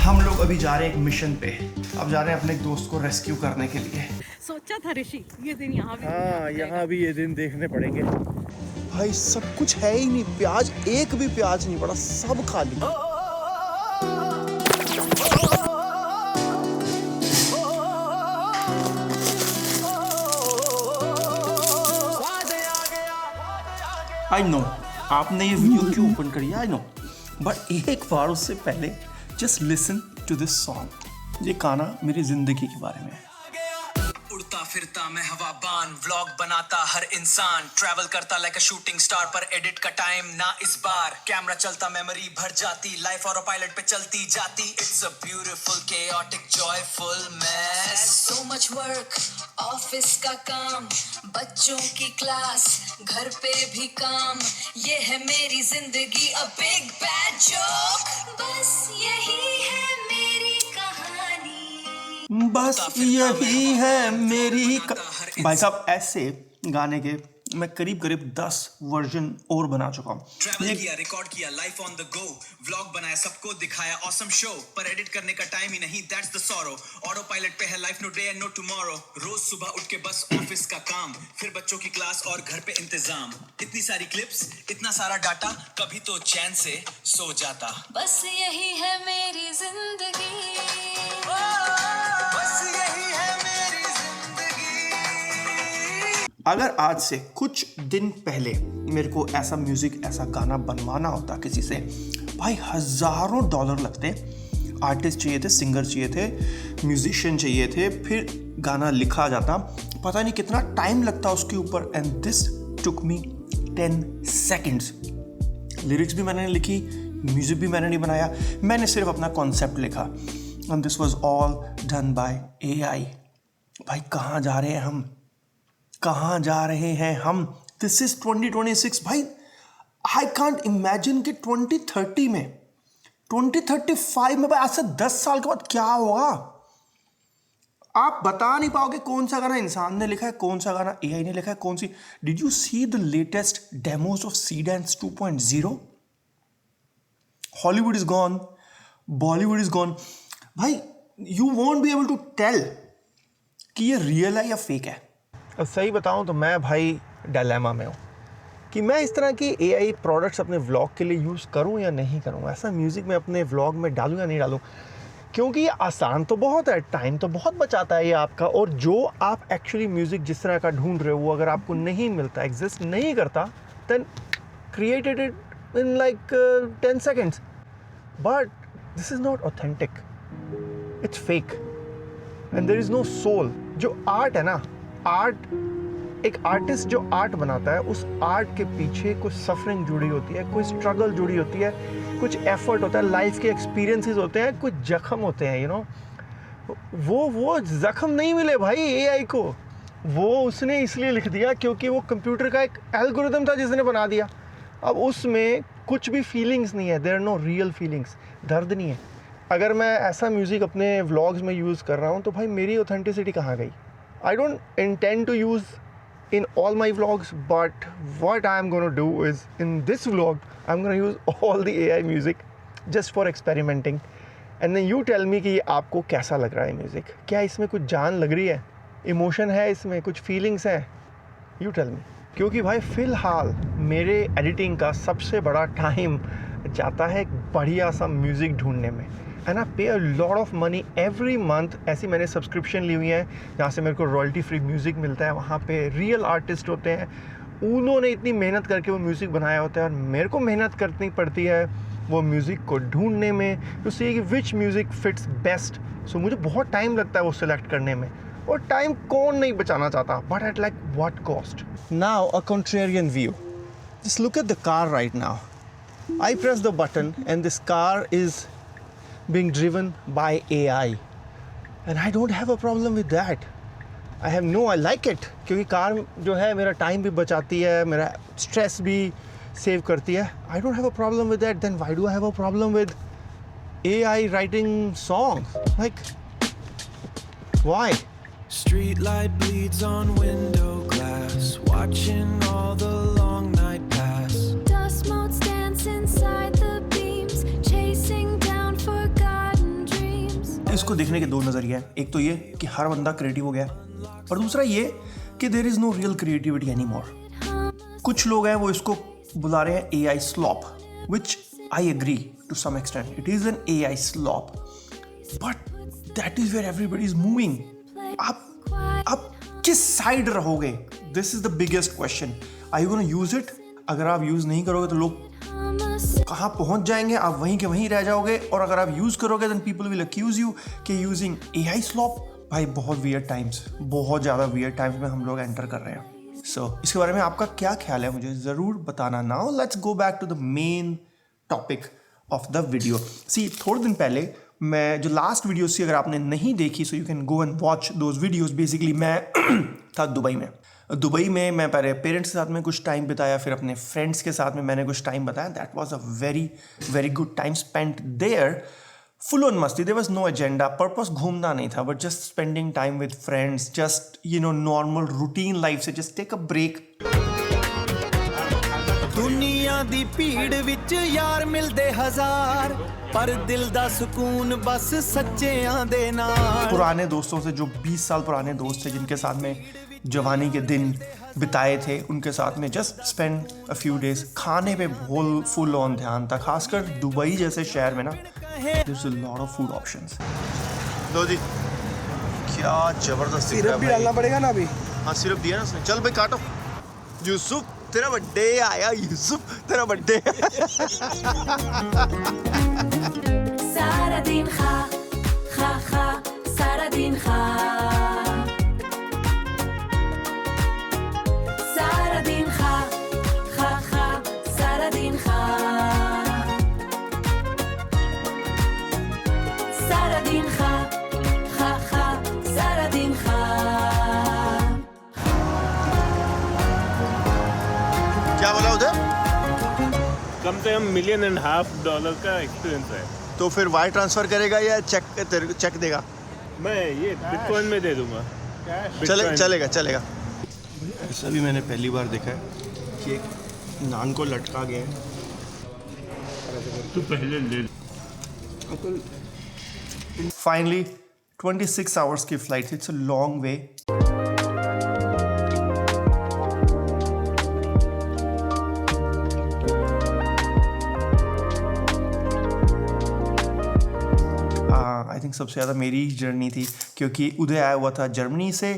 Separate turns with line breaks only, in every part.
हम लोग अभी जा रहे हैं एक मिशन पे। अब जा रहे हैं अपने एक दोस्त को रेस्क्यू करने के लिए।
सोचा था ऋषि ये दिन यहाँ भी
यहाँ भी ये दिन देखने पड़ेंगे।
भाई सब कुछ है ही नहीं, प्याज एक भी प्याज नहीं पड़ा, सब खाली।
आई नो आपने ये वीडियो क्यों ओपन करी, आई नो, बट एक बार उससे पहले just listen to this song. ये गाना मेरी जिंदगी के बारे में है।
उड़ता फिरता मैं हवाबान, व्लॉग बनाता हर इंसान, ट्रैवल करता लाइक अ शूटिंग स्टार, पर एडिट का टाइम ना इस बार। कैमरा चलता मेमोरी भर जाती, लाइफ ऑटो पायलट पे चलती जाती। It's a beautiful chaotic joyful mess,
so much work, office का काम, बच्चों की क्लास, घर पे भी काम, ये है मेरी जिंदगी अ बिग बैड जोक। बस यही है मेरी कहानी,
बस यही है मेरी भाई साहब, ऐसे गाने के मैं करीब 10 वर्जन और बना चुका हूँ।
ट्रैवल किया, रिकॉर्ड किया, life on the go, vlog बनाया, सबको दिखाया, ऑसम शो, पर एडिट करने का टाइम ही नहीं, that's the sorrow. Autopilot पे है life, no day and no tomorrow. रोज सुबह उठ के बस ऑफिस का काम, फिर बच्चों की क्लास और घर पे इंतजाम। इतनी सारी क्लिप्स, इतना सारा डाटा, कभी तो चैन से सो जाता।
बस यही है मेरी जिंदगी।
बस यही है मेरी जिंदगी।
अगर आज से कुछ दिन पहले मेरे को ऐसा म्यूजिक, ऐसा गाना बनवाना होता किसी से, भाई हजारों डॉलर लगते। आर्टिस्ट चाहिए थे, सिंगर चाहिए थे, म्यूजिशियन चाहिए थे, फिर गाना लिखा जाता, पता नहीं कितना टाइम लगता उसके ऊपर। And this took me 10 seconds. Lyrics भी मैंने लिखी, म्यूजिक भी मैंने नहीं बनाया, मैंने सिर्फ अपना कॉन्सेप्ट लिखा। And this was all done by AI। भाई कहाँ जा रहे हैं हम, कहाँ जा रहे हैं हम? दिस इज 2026 भाई। आई कांट इमेजिन कि 2030 में, 2035 में, भाई आज से 10 साल के बाद क्या होगा। आप बता नहीं पाओगे कौन सा गाना इंसान ने लिखा है, कौन सा गाना AI ने लिखा है, कौन सी। Did you see the latest demos of Seedance 2.0? Hollywood is gone, Bollywood is gone. भाई you won't be able to tell कि ये रियल है या फेक है।
अब सही बताऊं तो मैं भाई डायलेमा में हूँ कि मैं इस तरह की AI प्रोडक्ट्स अपने व्लॉग के लिए यूज़ करूँ या नहीं करूँ। ऐसा म्यूज़िक मैं अपने व्लॉग में डालूँ या नहीं डालूँ, क्योंकि ये आसान तो बहुत है, टाइम तो बहुत बचाता है ये आपका। और जो आप एक्चुअली म्यूज़िक जिस तरह का ढूंढ रहे हो, वो अगर आपको नहीं मिलता, एग्जिस्ट नहीं करता, then created it in like 10 seconds, but this is not authentic, it's fake and there is no soul. जो आर्ट है ना, आर्ट, एक आर्टिस्ट जो आर्ट बनाता है, उस आर्ट के पीछे कुछ सफरिंग जुड़ी होती है, कोई स्ट्रगल जुड़ी होती है, कुछ एफर्ट होता है, लाइफ के एक्सपीरियंसेस होते हैं, कुछ जख्म होते हैं, यू नो। वो जख्म नहीं मिले भाई AI को, वो उसने इसलिए लिख दिया क्योंकि वो कंप्यूटर का एक एल्गोरिदम था जिसने बना दिया। अब उसमें कुछ भी फीलिंग्स नहीं है, there are no real feelings, दर्द नहीं है। अगर मैं ऐसा म्यूज़िक अपने व्लॉग्स में यूज़ कर रहा हूँ तो भाई मेरी ऑथेंटिसिटी कहाँ गई? I don't intend to use in all my vlogs, but what I'm going to do is in this vlog I'm going to use all the AI music just for experimenting, and then you tell me कि ये आपको कैसा लग रहा है music. क्या इसमें कुछ जान लग रही है, इमोशन है इसमें, कुछ फीलिंग्स हैं? You tell me। क्योंकि भाई फ़िलहाल मेरे एडिटिंग का सबसे बड़ा टाइम जाता है एक बढ़िया सा म्यूज़िक ढूंढने में। एंड आई पे अ lot of money every month. ऐसी मैंने सब्सक्रिप्शन ली हुई है जहाँ से मेरे को रॉयल्टी फ्री म्यूज़िक मिलता है। वहाँ पे रियल आर्टिस्ट होते हैं, उन्होंने इतनी मेहनत करके वो म्यूज़िक बनाया होता है, और मेरे को मेहनत करनी पड़ती है वो म्यूज़िक को ढूंढने में, टू सी कि विच म्यूज़िक फिट्स बेस्ट। सो मुझे बहुत टाइम लगता है वो सिलेक्ट करने में, और टाइम कौन नहीं बचाना चाहता, but at like what cost? Now a contrarian view, just look at the car right now. I press the button and this car is being driven by AI, and I don't have a problem with that. I like it, क्योंकि car जो है मेरा time भी बचाती है, मेरा stress भी save करती है। I don't have a problem with that. Then why do I have a problem with AI writing songs? Like, why?
Street light bleeds on window glass, watching all the long night pass.
dust motes dance inside the beams, chasing down forgotten dreams.
इसको देखने के दो नज़रिए हैं। एक तो ये कि हर बंदा क्रिएटिव हो गया और दूसरा ये कि there is no real creativity any more. कुछ लोग हैं वो इसको बुला रहे हैं AI slop, which I agree to some extent. It is an AI slop, but that is where everybody is moving. आप किस साइड रहोगे? This is the biggest question. Are you going to use it? अगर आप use नहीं करोगे तो लोग कहाँ पहुंच जाएंगे, आप वहीं के वहीं रह जाओगे। और अगर आप यूज करोगे then people will accuse you कि using AI slop। भाई बहुत वियर्ड टाइम्स, बहुत ज़्यादा वियर्ड टाइम्स में हम लोग एंटर कर रहे हैं। इसके बारे में आपका क्या ख्याल है मुझे ज़रूर बताना। Now let's go back to the main topic of the video. थोड़े दिन पहले मैं जो लास्ट वीडियो थी, अगर आपने नहीं देखी so you can go and watch those videos. Basically मैं था दुबई में मैं पहले पेरेंट्स के साथ में कुछ टाइम बिताया, फिर अपने फ्रेंड्स के साथ में मैंने कुछ टाइम बताया। That was a very very good time spent there. Full on मस्ती, there was no agenda, purpose घूमना नहीं था, but just spending time with friends, just normal routine life से जस्ट टेक अ ब्रेक।
दुनिया दी भीड़ विच यार मिलदे हजार, पर दिल दा सुकून बस सच्चेयां दे नाल।
पुराने दोस्तों से, जो 20 साल पुराने दोस्त थे जिनके साथ में जवानी के दिन बिताए थे, उनके साथ में just spend a few days. खाने पे फुल ऑन ध्यान था, खासकर दुबई जैसे शहर में ना there is a lot of food options. लो जी, क्या जबरदस्त
सिरप भी डालना पड़ेगा ना अभी।
हाँ सिरप दिया ना उसने। चल भाई काटो। यूसुफ तेरा बर्थडे आया, यूसुफ तेरा बर्थडे।
सारा दिन खा खा खा, सारा दिन खा, सारा दिन खा खा खा, सारा दिन खा, सारा दिन खा खा खा, सारा दिन खा।
क्या बोला उधर?
कम से कम $1.5 million का एक्सपीरियंस है।
तो फिर वायर ट्रांसफर करेगा या चेक देगा?
मैं ये बिटकॉइन में दे दूंगा।
चलेगा। ऐसा भी मैंने पहली बार देखा है कि एक नान को लटका गया है।
तू पहले ले।
फाइनली 26 आवर्स की flight, it's a long way. I think सबसे ज़्यादा मेरी जर्नी थी, क्योंकि उदय आया हुआ था जर्मनी से,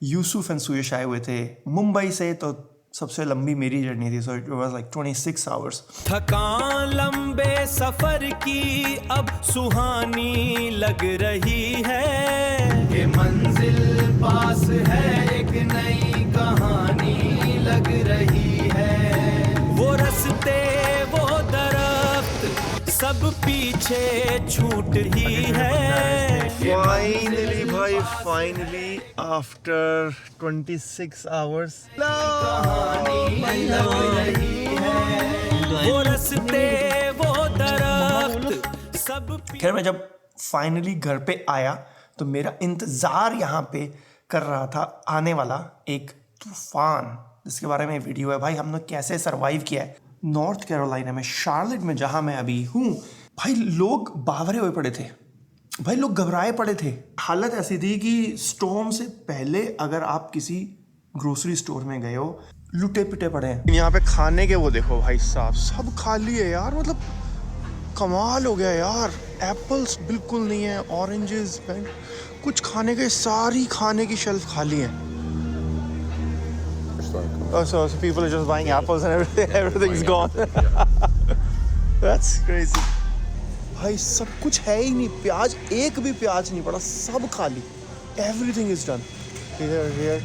यूसुफ एंड सुयश आए हुए थे मुंबई से, तो सबसे लंबी मेरी जर्नी थी। So it was like 26 hours.
थकान लंबे सफर की अब सुहानी लग रही है, ये मंजिल पास है, एक नई कहानी लग रही है। वो रास्ते वो दरख्त सब पीछे छूट ही है।
फाइनली भाई, फाइनली आफ्टर 26 आवर्स
वो रास्ते वो दरख्त सब।
खैर, मैं जब फाइनली घर पे आया तो मेरा इंतज़ार यहाँ पे कर रहा था आने वाला एक तूफान, जिसके बारे में वीडियो है। भाई हमने कैसे सरवाइव किया है नॉर्थ कैरोलिना में, शार्लेट में, जहाँ मैं अभी हूँ। भाई लोग बावरे हुए पड़े थे, भाई लोग घबराए पड़े थे। हालत ऐसी थी कि स्टॉर्म से पहले अगर आप किसी ग्रोसरी स्टोर में गए हो, लुटे पिटे पड़े हैं। यहाँ पे खाने के वो देखो भाई साहब, सब खाली है यार, मतलब कमाल हो गया यार। एप्पल्स बिल्कुल नहीं है, ऑरेंजेस, कुछ खाने के, सारी खाने की शेल्फ खाली है। So people are just buying apples and everything's gone. That's crazy. भाई सब कुछ है ही नहीं, प्याज, एक भी प्याज नहीं पड़ा, सब खाली। Everything is done. Here.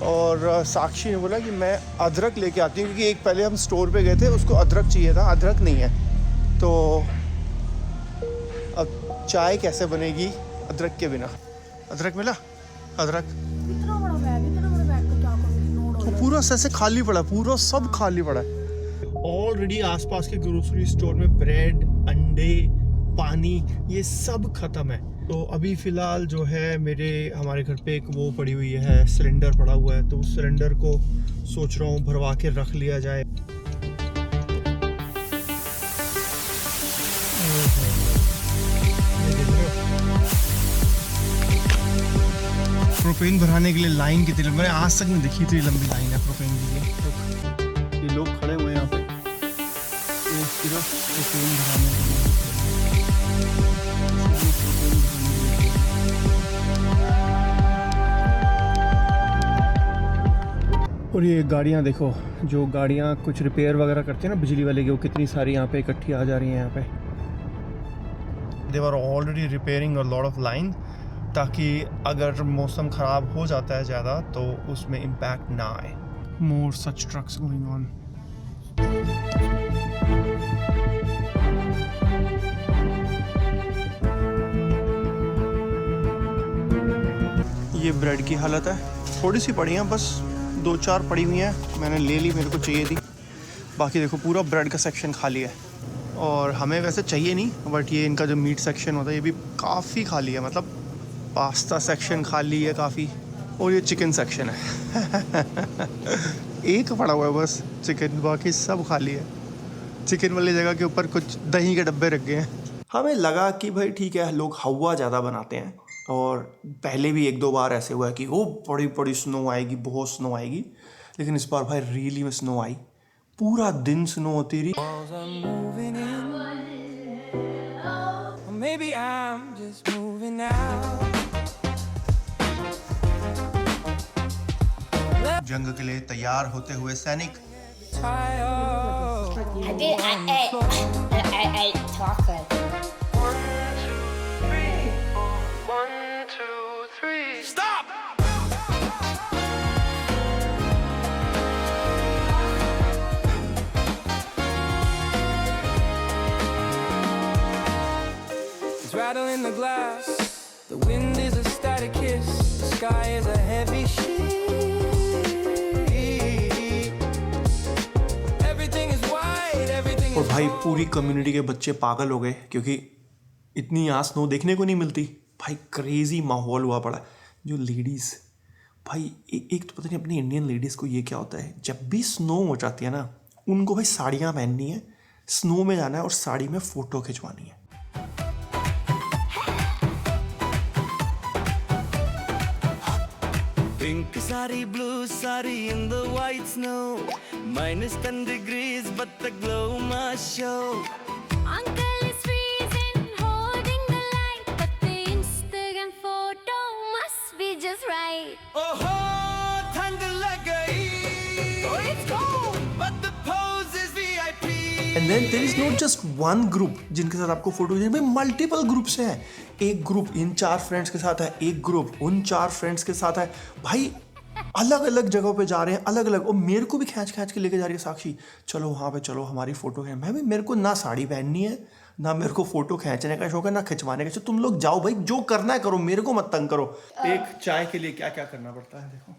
और साक्षी ने बोला कि मैं अदरक लेके आती हूँ, क्योंकि एक पहले हम स्टोर पे गए थे, उसको अदरक चाहिए था, अदरक नहीं है। तो अब चाय कैसे बनेगी अदरक के बिना? अदरक मिला? अदरक पूरा से खाली पड़ा, पूरा सब खाली पड़ा है। ऑलरेडी आसपास के ग्रोसरी स्टोर में ब्रेड, अंडे, पानी, ये सब खत्म है। तो अभी फ़िलहाल जो है हमारे घर पे एक वो पड़ी हुई है, सिलेंडर पड़ा हुआ है, तो उस सिलेंडर को सोच रहा हूँ भरवा के रख लिया जाए।
प्रोपेन भराने के लिए लाइन कितनी लंबी, मैंने आज तक नहीं देखी इतनी लंबी लाइन है प्रोपेन के लिए। ये लोग खड़े हुए हैं यहाँ पे सिर्फ प्रोपेन भराने के लिए। और ये गाड़ियाँ देखो, जो गाड़ियाँ कुछ रिपेयर वगैरह करती हैं ना बिजली वाले की, वो कितनी सारी यहाँ पे इकट्ठी आ जा रही हैं यहाँ पे। They are already repairing a lot of line, ताकि अगर मौसम ख़राब हो जाता है ज़्यादा तो उसमें इम्पैक्ट ना आए। मोर सच ट्रक्स गोइंग ऑन। ये ब्रेड की हालत है, थोड़ी सी पड़ी हैं, बस 2-4 पड़ी हुई हैं, मैंने ले ली, मेरे को चाहिए थी। बाकी देखो पूरा ब्रेड का सेक्शन खाली है, और हमें वैसे चाहिए नहीं, बट ये इनका जो मीट सेक्शन होता है ये भी काफ़ी खाली है, मतलब पास्ता सेक्शन खाली है काफ़ी, और ये चिकन सेक्शन है एक पड़ा हुआ है बस चिकन, बाकी सब खाली है। चिकन वाली जगह के ऊपर कुछ दही के डब्बे रख गए हैं। हमें लगा कि भाई ठीक है, लोग हवा ज़्यादा बनाते हैं, और पहले भी 1-2 बार ऐसे हुआ है कि वो बड़ी बड़ी स्नो आएगी, बहुत स्नो आएगी, लेकिन इस बार भाई रियली में स्नो आई, पूरा दिन स्नो होती रही। जंग के लिए तैयार होते हुए सैनिक।
Rattle in the glass. The wind is a static hiss. The sky is a heavy sheet. Everything is white. Everything is.
और भाई पूरी कम्युनिटी के बच्चे पागल हो गए, क्योंकि इतनी यहाँ स्नो देखने को नहीं मिलती। भाई क्रेजी माहौल हुआ पड़ा। जो लेडीज़, भाई एक तो पता नहीं अपनी इंडियन लेडीज़ को ये क्या होता है, जब भी स्नो हो जाती है ना, उनको भाई साड़ियाँ पहननी है, स्नो में जाना है और साड़ी में फ़ोटो खिंचवानी है।
Pink sari, blue sari in the white snow. -10 degrees, but the glow must show.
Uncle is freezing, holding the light, but the Instagram photo must be just right.
Oh ho, ठंड लग गई. Oh, it's cold, but the pose is VIP.
And then there is not just one group जिनके साथ आपको photo खींचनी, भाई multiple groups हैं। एक ग्रुप इन 4 फ्रेंड्स के साथ है, एक ग्रुप उन 4 फ्रेंड्स के साथ है, भाई अलग अलग जगहों पे जा रहे हैं, अलग अलग। और मेरे को भी खींच के लेके जा रही है साक्षी, चलो वहाँ पे चलो हमारी फ़ोटो खींच। मैं भी, मेरे को ना साड़ी पहननी है, ना मेरे को फ़ोटो खींचने का शौक है, ना खिंचवाने का। तुम लोग जाओ भाई, जो करना है करो, मेरे को मत तंग करो। एक चाय के लिए क्या क्या करना पड़ता है, देखो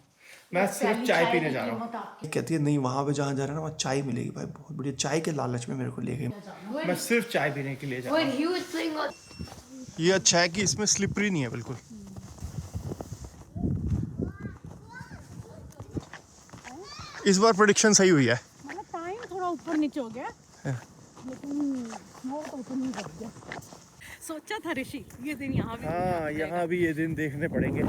मैं सिर्फ चाय पीने जा रहा हूँ। कहती है नहीं, वहाँ पे जहाँ जा रहा है ना वहाँ चाय मिलेगी। भाई बहुत बढ़िया, चाय के लालच में मेरे को ले गई, मैं सिर्फ चाय पीने के लिए जा रहा हूँ। ये अच्छा है कि इसमें स्लिपरी नहीं है बिल्कुल। इस बार प्रेडिक्शन सही हुई है,
मतलब टाइम थोड़ा ऊपर नीचे हो गया, लेकिन स्नो तो ऊपर नहीं कर गया। सोचा था ऋषि ये दिन यहाँ भी,
हाँ यहाँ भी ये दिन देखने पड़ेंगे।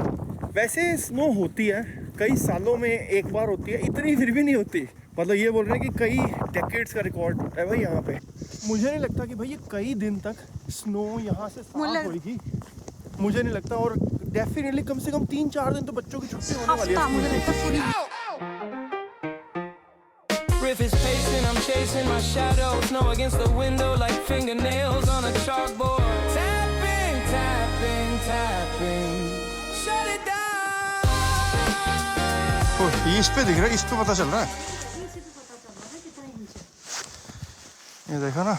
वैसे स्नो होती है, कई सालों में एक बार होती है, इतनी फिर भी नहीं होती। मतलब ये बोल रहे हैं कि कई डेकेड्स का रिकॉर्ड है भाई यहाँ पे। मुझे नहीं लगता कि भाई ये कई दिन तक स्नो यहाँ से साफ होगी, मुझे नहीं लगता। और डेफिनेटली कम से कम 3-4 दिन तो बच्चों की छुट्टी होने वाली है।
मुझे लगता है पूरी
Riff is pacing, I'm chasing my shadow. Snow against the window like fingernails on a chalkboard. Tapping, tapping, tapping. Shut it down.
ओह, इस पे दिख रहा है, इस पे पता चल रहा है। ये देखो ना,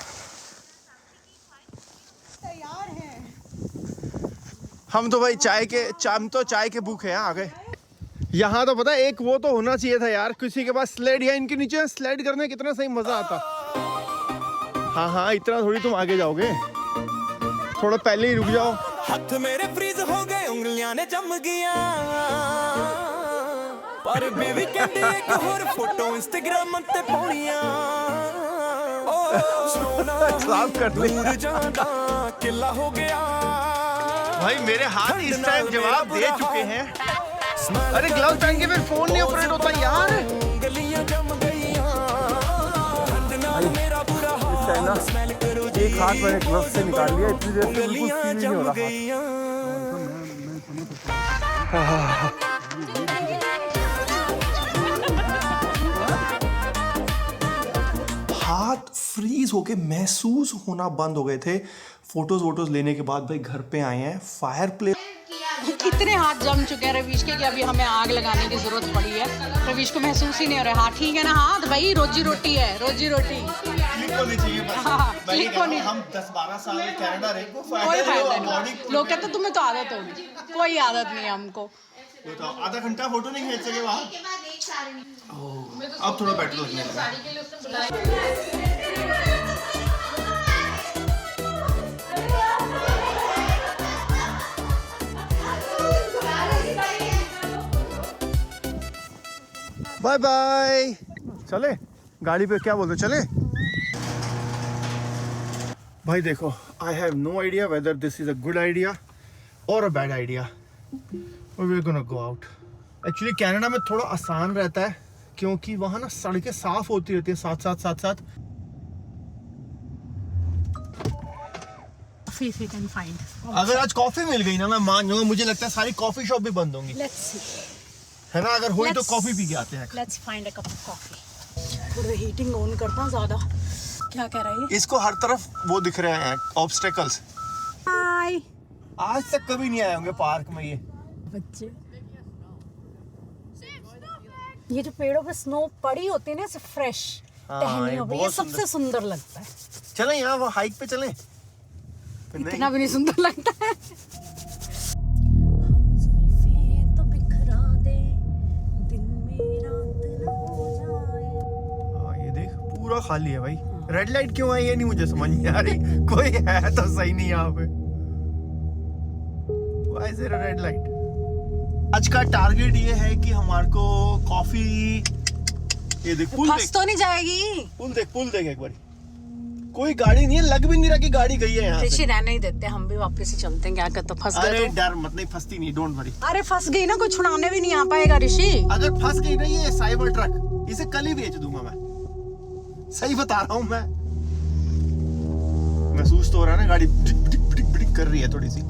तैयार हैं।
हम तो भाई चाय के भूखे हैं आ गए। यहाँ तो पता है एक वो तो होना चाहिए था यार, किसी के पास स्लाइड है, इनके नीचे स्लाइड करने कितना सही मजा आता। हाँ इतना थोड़ी तुम आगे जाओगे, थोड़ा पहले ही रुक जाओ।
हाथ मेरे फ्रीज हो गए, उंगलियां ने जम गया, पर बेबी कहते एक और फोटो इंस्टाग्राम ते पाउणियां।
साफ कर दे।
दूर जाना किला हो गया।
भाई मेरे हाथ इस टाइम जवाब दे चुके हैं। अरे ग्लव पहन के फिर फोन नहीं ऑपरेट होता यार।
गलियां जम गईयां ठंड नाल मेरा बुरा हाल स्मेल करो जी
एक हाथ मैंने ग्लव से निकाल लिया, इतनी देर से बिल्कुल
गलियां
फील नहीं हो
जम
रहा।
गईयां
हाथ फ्रीज होके महसूस होना बंद हो गए थे। फोटोज वोटोज लेने के बाद भाई घर पे आए हैं। फायर प्ले
कितने हाथ जम चुके हैं रवीश के कि अभी हमें आग लगाने की जरूरत पड़ी है। रवीश को महसूस ही नहीं हो रहा है। हाँ ठीक है ना, हाथ भाई रोजी रोटी है, रोजी रोटी। हाँ, क्लिक होनी।
हम 10-12 साल कनाडा रहे,
कोई फायदा नहीं। लोग कहते तुम्हें तो आदत होगी, कोई आदत नहीं है हमको।
आधा घंटा फोटो नहीं खींच सके वहाँ। अब थोड़ा बेटर लगने लगा। Bye bye. चले गाड़ी पे, क्या बोलते चले? भाई देखो, I have no idea whether this is a good idea और a bad idea. We are gonna go out. Actually Canada में थोड़ा आसान रहता है क्योंकि वहाँ ना सड़कें साफ होती रहती है साथ साथ।
If you can find.
अगर आज कॉफी मिल गई ना मैं मान जाऊंगा। मुझे लगता है सारी कॉफी शॉप भी बंद होंगी,
Let's see.
है ना? अगर हुई तो
Let's-
कॉफी पी के आते हैं।
Let's find a cup of coffee. थोड़ा हीटिंग ऑन करता हूँ ज़्यादा। क्या कह रहा है?
इसको हर तरफ वो दिख रहे हैं ऑब्स्टेकल्स।
हाय
आज तक कभी नहीं आए होंगे पार्क में ये
बच्चे। ये जो पेड़ों पे स्नो पड़ी होती है ना, ऐसे फ्रेश
हाँ,
टहनी
ये
हो, ये
बहुत
सबसे सुंदर लगता है।
चलें यहाँ वो हाइक पे चलें।
इतना भी नहीं सुंदर लगता है। तो बिखरा दे दिन में रात ना हो जाए।
हाँ, ये देख पूरा खाली है भाई। रेड लाइट क्यों है ये नहीं मुझे समझ नहीं आ रही। कोई है तो सही नहीं यहाँ पे। Why is there a red light? आज का टारगेट ये है कि हमारे को कॉफी, ये देख पुल
फंस
देख,
तो नहीं जाएगी?
पुल देख एक बार। कोई गाड़ी नहीं है, लग भी नहीं रहा कि गाड़ी गई है यहाँ से।
ऋषि रहने ही देते, हम भी वापस ही चलते हैं। क्या कहते, फंस गए
अरे
तो?
डर मत, नहीं फंसती नहीं, डोंट वरी।
अरे फंस गई ना, कोई छुड़ाने भी नहीं आ पाएगा ऋषि।
अगर फंस गई ना ये साइबर ट्रक, इसे कल ही बेच दूंगा मैं। सही बता रहा हूँ मैं। महसूस तो हो रहा है ना, गाड़ी डिक कर रही है थोड़ी सी।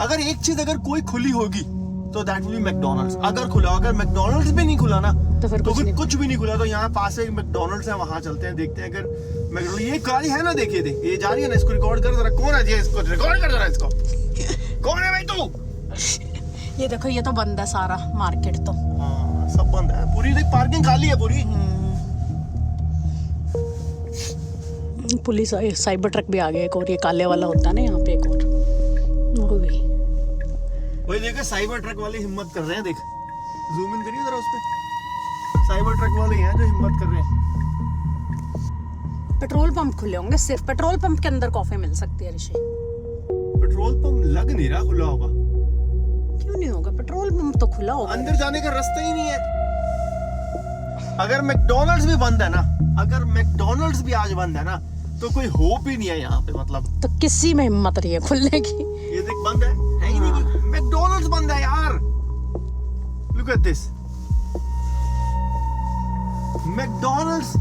अगर एक चीज अगर कोई खुली होगी तो दैट विल बी मैकडॉनल्ड्स। अगर खुला, अगर मैकडॉनल्ड्स भी नहीं खुला ना
तो फिर
कुछ भी नहीं खुला। तो यहाँ पास एक मैकडॉनल्ड्स है, वहां चलते हैं, देखते हैं। अगर मैकडॉनल्ड, ये गाड़ी है ना, देखिए देख, ये जा रही है ना, इसको रिकॉर्ड कर जरा। कौन है जी, इसको रिकॉर्ड कर जरा इसको। कौन है भाई तू?
ये देखो, ये तो बंद है सारा मार्केट तो।
हाँ, सब बंद है पूरी। देख पार्किंग खाली है पूरी।
पुलिस साइबर ट्रक भी आ गया एक और, ये काले वाला होता है ना यहाँ पे, एक और वो भी।
वही देखो, साइबर ट्रक वाले हिम्मत कर रहे हैं। देख, जूम इन करिए जरा उस पे। साइबर ट्रक वाले हैं जो हिम्मत कर रहे हैं।
पेट्रोल पंप खुले होंगे, सिर्फ पेट्रोल पंप के अंदर कॉफी मिल सकती है ऋषि।
पेट्रोल पंप लग नहीं रहा खुला होगा।
क्यों नहीं होगा? पेट्रोल पंप तो खुला होगा।
अंदर जाने का रास्ता ही नहीं है। अगर मैकडॉनल्ड्स भी बंद है ना, अगर मैकडॉनल्ड्स भी आज बंद है ना, तो कोई होप ही नहीं है यहाँ पे। मतलब
तो किसी में हिम्मत रही है खुलने की।
ये देख, बंद है ही नहीं कोई। मैकडॉनल्ड्स बंद है यार। Look at this, McDonald's.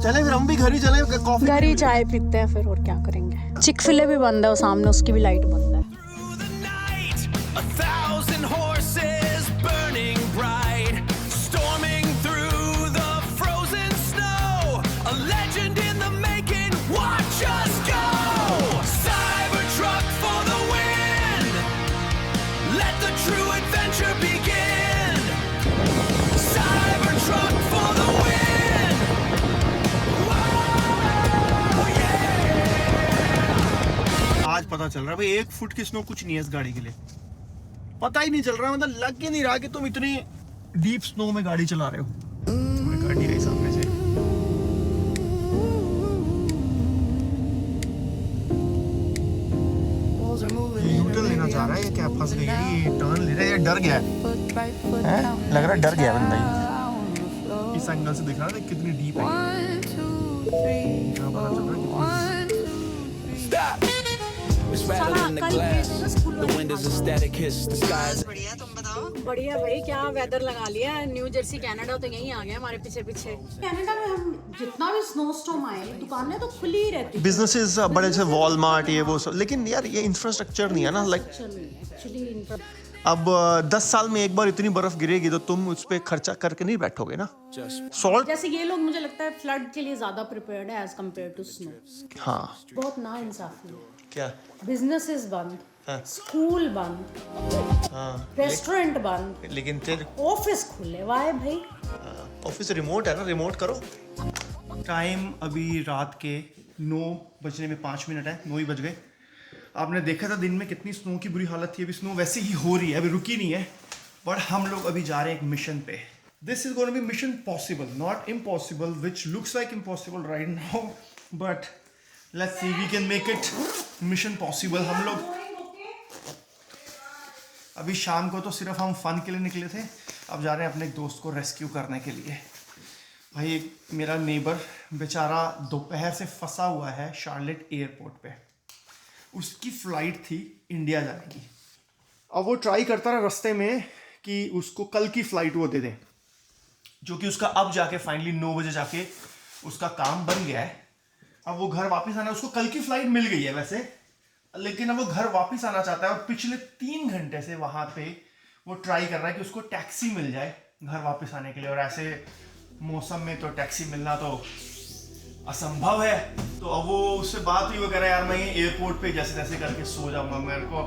चले फिर हम भी घर ही चले, कॉफी
घर ही चाय पीते हैं फिर, और क्या करेंगे। चिक-फिले भी बंद है, और सामने उसकी भी लाइट बंद है।
A thousand horses burning bright, storming through the frozen snow. A legend in the making, watch us go. Cybertruck for the win. Let the true adventure begin. Cybertruck for the win. Whoa, yeah.
आज पता चल रहा है भाई, 1 foot की snow कुछ नहीं है इस गाड़ी के लिए। पता ही नहीं चल रहा, मतलब लग ही नहीं रहा कि तुम इतनी डीप स्नो में गाड़ी चला रहे हो। तुम्हें गाड़ी आई सामने से। ये यूटर्न लेना चाह रहा है, ये क्या फंस गई है? ये टर्न ले रहा है, ये डर गया है। लग रहा है डर गया बंदा ये। इस एंगल से दिख रहा है कितनी डीप है।
1, 2, 3, 4, 1, 2, 3. Stop. It's rattling in the glass. The windows are static hiss. The skies.
बढ़िया, तुम बताओ। बढ़िया भाई, क्या वेदर लगा लिया है। न्यू जर्सी कनाडा तो यहीं आ गया हमारे पीछे पीछे। कनाडा में हम जितना भी स्नो स्टॉर्म आए, दुकानें तो खुली ही रहती।
बिजनेसेस बड़े से वॉलमार्ट ये वो सब, लेकिन यार ये इंफ्रास्ट्रक्चर नहीं है ना। लाइक
एक्चुअली
अब 10 साल में एक बार इतनी बर्फ गिरेगी तो तुम उस पर खर्चा करके नहीं बैठोगे ना। सॉल्ट
जैसे ये लोग मुझे लगता है फ्लड के लिए ज्यादा प्रिपेयर्ड है एज कम्पेयर टू स्नो।
हाँ
बहुत ना इंसाफी है।
क्या
बिजनेसेस बंद,
हाँ।
स्कूल बंद,
हाँ
रेस्टोरेंट बंद,
लेकिन तेरे
ऑफिस खुले। वाह भाई,
ऑफिस रिमोट है ना, रिमोट करो। टाइम अभी रात के 9 बजने में 5 मिनट है, 9 ही बज गए। आपने देखा था दिन में कितनी स्नो की बुरी हालत थी। अभी स्नो वैसे ही हो रही है, अभी रुकी नहीं है। बट हम लोग अभी जा रहे हैं एक मिशन पे। This is going to be mission possible, not impossible, which looks like impossible right now, but let's see we can make it mission possible. हम लोग अभी शाम को तो सिर्फ हम फन के लिए निकले थे, अब जा रहे हैं अपने एक दोस्त को रेस्क्यू करने के लिए। भाई एक मेरा नेबर बेचारा दोपहर से फंसा हुआ है शार्लेट एयरपोर्ट पे। उसकी फ़्लाइट थी इंडिया जाने की। अब वो ट्राई करता रहा रास्ते में कि उसको कल की फ़्लाइट वो दे दें, जो कि उसका अब जाके फाइनली 9 बजे जाके उसका काम बन गया है। अब वो घर वापस आना है, उसको कल की फ़्लाइट मिल गई है वैसे, लेकिन अब वो घर वापस आना चाहता है। और पिछले 3 घंटे से वहाँ पे वो ट्राई कर रहा है कि उसको टैक्सी मिल जाए घर वापस आने के लिए। और ऐसे मौसम में तो टैक्सी मिलना तो असंभव है। तो अब वो उससे बात हुई, वो कह रहा है यार मैं ये एयरपोर्ट पे जैसे तैसे करके सो जाऊंगा, मेरे को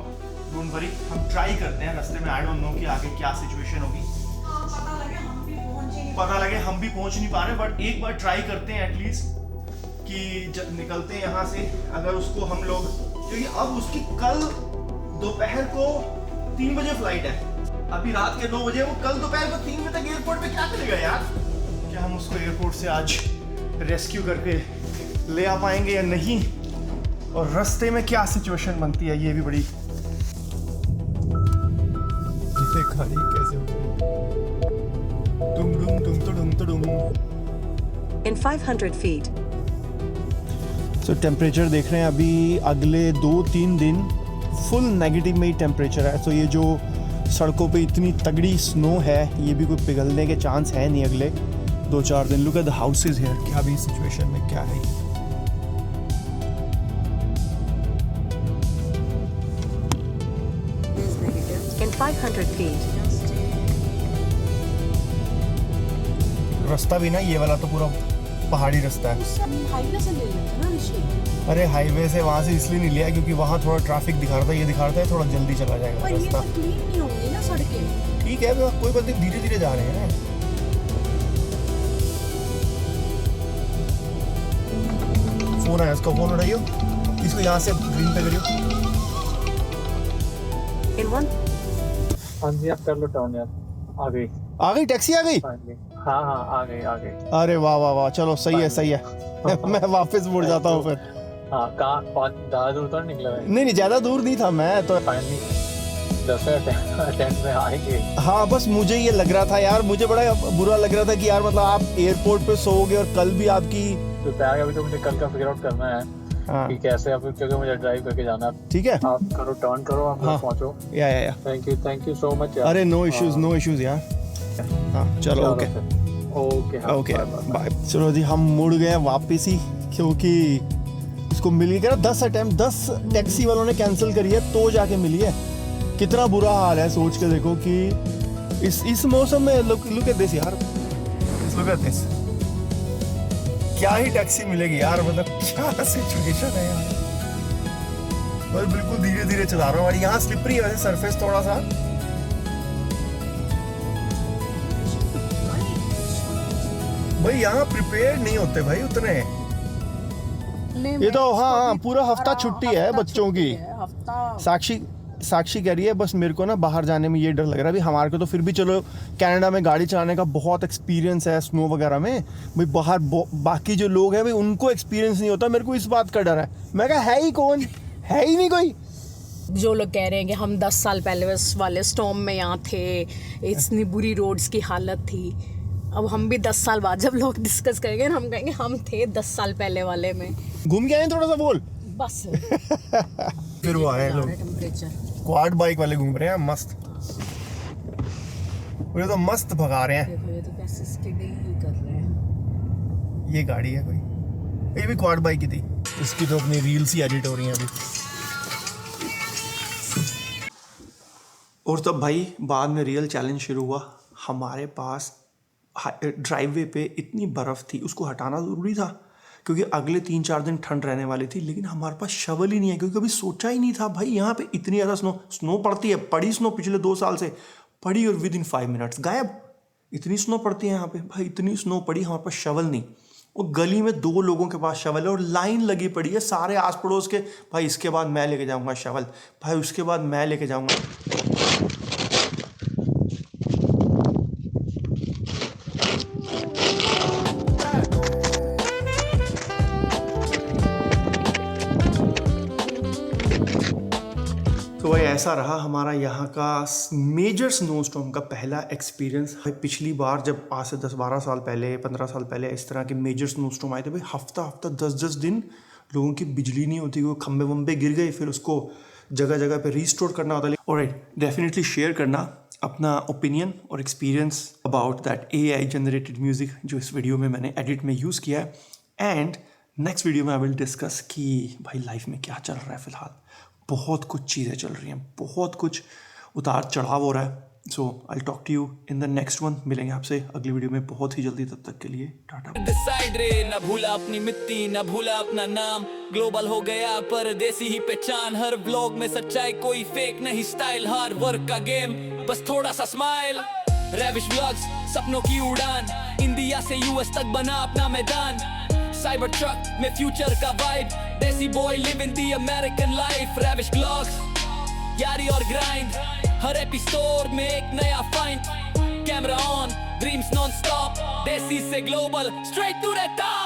डोंट वरी, हम ट्राई करते हैं रास्ते में। आई डोंट नो कि आगे क्या सिचुएशन होगी, पता लगे हम भी पहुंच नहीं पा रहे, बट एक बार ट्राई करते हैं एटलीस्ट कि जब निकलते हैं यहाँ से। अगर उसको हम लोग, क्योंकि अब उसकी कल दोपहर को 3 बजे फ्लाइट है, अभी रात के 9 बजे, वो कल दोपहर को 3 बजे तक एयरपोर्ट पे क्या करेगा यार। क्या हम उसको एयरपोर्ट से आज रेस्क्यू करके ले आ पाएंगे या नहीं, और रास्ते में क्या सिचुएशन बनती है, ये भी बड़ी गाड़ी कैसे दुम दुम दुम दुम दुम।
In 500 feet,
सो टेम्परेचर देख रहे हैं अभी अगले 2-3 दिन फुल नेगेटिव में ही टेम्परेचर है। तो ये जो सड़कों पे इतनी तगड़ी स्नो है, ये भी कोई पिघलने के चांस है नहीं अगले 2-4 दिन। Look at the houses here, क्या भी सिचुएशन में क्या है।
in 500 feet,
रास्ता भी ना ये वाला तो पूरा पहाड़ी रास्ता है।
हाईवे से ले लेते ना ऋषि।
अरे हाईवे से वहाँ से इसलिए नहीं लिया क्योंकि वहाँ थोड़ा ट्रैफिक दिखा रहा था, ये दिखा रहा है थोड़ा जल्दी चला जाएगा
पर ये
रास्ता।
तो क्लीन नहीं होंगी ना सड़कें।
ठीक है, कोई बात नहीं, धीरे धीरे जा रहे हैं। फोन आया, इसका फोन उठाइयो, इसको यहाँ से ग्रीन पे करियो।
in 1,
हाँ जी, आप कर लो टर्न यार। आ गई
टैक्सी आ गई।
हाँ आ गई।
अरे वाह वाह वाह, चलो सही है सही है। मैं वापस मुड़ जाता हूँ फिर।
हाँ, कहाँ ज़्यादा दूर तो नहीं निकला है।
नहीं ज़्यादा दूर नहीं था मैं तो।
फाइनली 10 अटेम्प्ट में आएंगे।
हाँ बस मुझे ये लग रहा था यार, मुझे बड़ा बुरा लग रहा था कि यार मतलब आप एयरपोर्ट पे सोओगे और कल भी आपकी
तो बैग अभी तो मुझे कल का फिगर आउट करना है।
हाँ
कि कैसे अब, क्योंकि मुझे ड्राइव करके जाना है।
ठीक है,
आप करो टर्न करो, आप
हाँ,
पहुँचो।
या
थैंक यू सो मच यार।
अरे नो इश्यूज यार। हाँ चलो ओके बाय। चलो जी, हम मुड़ गए वापस ही, क्योंकि इसको मिल गया 10 अटेम्प्ट, 10 टैक्सी वालों ने कैंसिल करी है तो जाके मिली है। कितना बुरा हाल है, सोच के देखो कि इस मौसम में। लुक एट दिस यार, लुक एट दिस, क्या ही टैक्सी मिलेगी यार, मतलब क्या सिचुएशन है यार। बस बिल्कुल धीरे धीरे चला रहा हूँ और यहाँ स्लिपरी है वैसे सरफेस थोड़ा सा। भाई यहाँ प्रिपेयर नहीं होते भाई उतने। ये तो हाँ पूरा हफ्ता छुट्टी है बच्चों की। साक्षी कह रही है बस मेरे को ना बाहर जाने में ये डर लग रहा है। अभी हमारे को तो फिर भी चलो कनाडा में गाड़ी चलाने का बहुत एक्सपीरियंस है स्नो वगैरह में, भाई बाहर बाकी जो लोग हैं भाई उनको एक्सपीरियंस नहीं होता। मेरे को इस बात का डर है। मैं कहा है ही कौन, है ही नहीं कोई।
जो लोग कह रहे हैं कि हम 10 साल पहले उस वाले स्टॉर्म में यहाँ थे, इतनी बुरी रोड्स की हालत थी। अब हम भी 10 साल बाद जब लोग डिस्कस करेंगे ना, हम कहेंगे हम थे 10 साल पहले वाले में।
घूम के आए थोड़ा सा बोल।
बस
फिर वो आए लोग
टेम्परेचर,
क्वाड बाइक वाले घूम रहे हैं मस्त। ये तो मस्त भगा रहे हैं।
देखो ये तो कैसे स्किडिंग कर रहे हैं।
ये गाड़ी है कोई, ये भी क्वाड बाइक की थी। इसकी तो अपनी रील्स ही एडिट हो रही हैं अभी।
और तब भाई बाद में रियल चैलेंज शुरू हुआ। हमारे पास ड्राइववे पे इतनी बर्फ़ थी, उसको हटाना ज़रूरी था क्योंकि अगले 3-4 दिन ठंड रहने वाली थी, लेकिन हमारे पास शवल ही नहीं है क्योंकि कभी सोचा ही नहीं था भाई यहाँ पे इतनी ज़्यादा स्नो पड़ती है। पड़ी स्नो पिछले 2 साल से पड़ी और विद इन 5 मिनट्स गायब। इतनी स्नो पड़ती है यहाँ पे भाई, इतनी स्नो पड़ी, हमारे पास शवल नहीं। और गली में 2 लोगों के पास शवल है और लाइन लगी पड़ी है सारे आस पड़ोस के, भाई इसके बाद मैं लेके जाऊँगा शवल, भाई उसके बाद मैं लेके जाऊँगा। तो भाई ऐसा रहा हमारा यहाँ का मेजर स्नोस्टॉर्म का पहला एक्सपीरियंस। भाई पिछली बार जब आज से 10-12 साल पहले, 15 साल पहले इस तरह के मेजर स्नोस्टॉर्म आए थे भाई, हफ्ता 10-10 दिन लोगों की बिजली नहीं होती, वो खंबे वंबे गिर गए, फिर उसको जगह जगह पे रीस्टोर करना होता है। और डेफिनेटली शेयर करना अपना ओपिनियन और experience about that AI generated music जो इस वीडियो में मैंने एडिट में यूज़ किया है। एंड नेक्स्ट वीडियो में आई विल डिस्कस कि भाई लाइफ में क्या चल रहा है फ़िलहाल। बहुत कुछ चीज़ें चल रही हैं, बहुत कुछ उतार चढ़ाव हो रहा है। So I talk to you in the next one. मिलेंगे आपसे अगली वीडियो में बहुत ही जल्दी, तब तक के लिए टाटा।
डिसाइड रे, ना भूला अपनी मिट्टी, ना भूला अपना नाम। ग्लोबल हो गया परदेसी ही पहचान। हर ब्लॉग में सच्चाई, कोई फेक नहीं स्टाइल। हार्ड वर्क का गेम, बस थोड़ा सा स्माइल। रैविश व्लॉग्स, सपनों की उड़ान। इंडिया से US तक बना अपना मैदान। साइबर ट्रक में फ्यूचर का vibe. Desi boy living the American life. Ravish vlogs, यारी और ग्राइंड। हर एपिसोड में एक नया find. Camera on, dreams non stop. Desi से global, straight to the top.